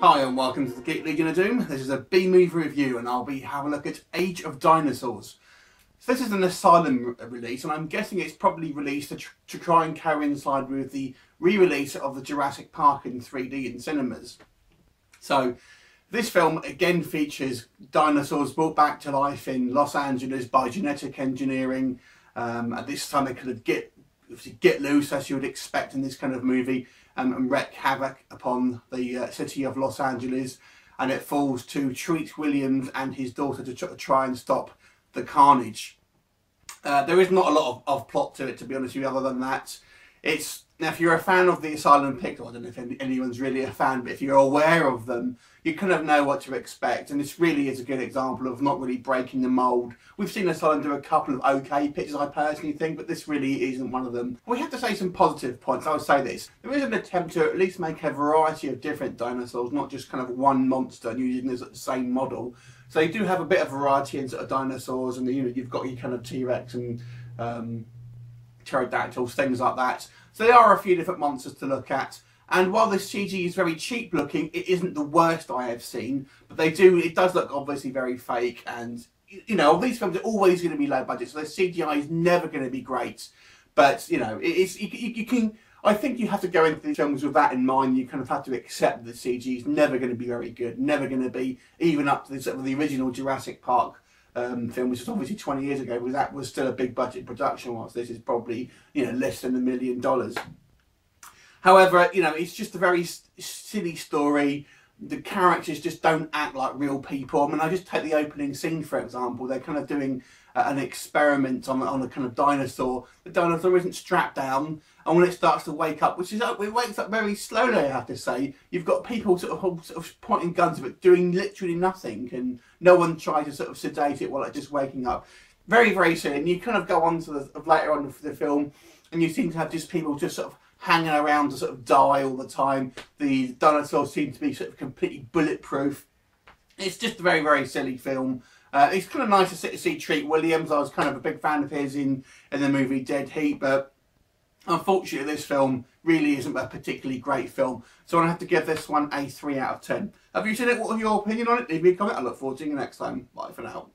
Hi and welcome to the Geek Legion of Doom. This is a B-movie review and I'll be having a look at Age of Dinosaurs. So this is an Asylum release and I'm guessing it's probably released to try and coincide with the re-release of the Jurassic Park in 3D in cinemas. So this film again features dinosaurs brought back to life in Los Angeles by genetic engineering. At this time they kind of get loose, as you would expect in this kind of movie, and wreak havoc upon the city of Los Angeles, and it falls to Treat Williams and his daughter to try and stop the carnage. There is not a lot of plot to it, to be honest with you, other than that. Now, if you're a fan of the Asylum pictures, I don't know if anyone's really a fan, but if you're aware of them, you kind of know what to expect, and this really is a good example of not really breaking the mould. We've seen Asylum do a couple of okay pictures, I personally think, but this really isn't one of them. We have to say some positive points. I would say this: there is an attempt to at least make a variety of different dinosaurs, not just kind of one monster and using the same model. So you do have a bit of variety in sort of dinosaurs, and you've got your kind of T-Rex and pterodactyls, things like that. So there are a few different monsters to look at. And while this CG is very cheap looking, it isn't the worst I have seen. But it does look obviously very fake. And, you know, these films are always going to be low budget, so the CGI is never going to be great. But, you know, I think you have to go into these films with that in mind. You kind of have to accept that the CG is never going to be very good, never going to be even up to the original Jurassic Park film, which was obviously 20 years ago, because that was still a big budget production, whilst this is probably, you know, less than $1 million. However, you know, it's just a very silly story. The characters just don't act like real people. I mean, I just take the opening scene, for example. They're kind of doing an experiment on a kind of dinosaur. The dinosaur isn't strapped down, and when it starts to wake up, it wakes up very slowly, I have to say. You've got people sort of pointing guns at it, doing literally nothing, and no one tries to sort of sedate it while it's just waking up. Very, very silly. And you kind of go on to later on in the film, and you seem to have just people just sort of hanging around to sort of die all the time. The dinosaurs seem to be sort of completely bulletproof. It's just a very, very silly film. It's kind of nice to see Treat Williams. I was kind of a big fan of his in the movie Dead Heat, but unfortunately this film really isn't a particularly great film. So I have to give this one a 3 out of 10. Have you seen it? What was your opinion on it? Leave me a comment. I look forward to seeing you next time. Bye for now.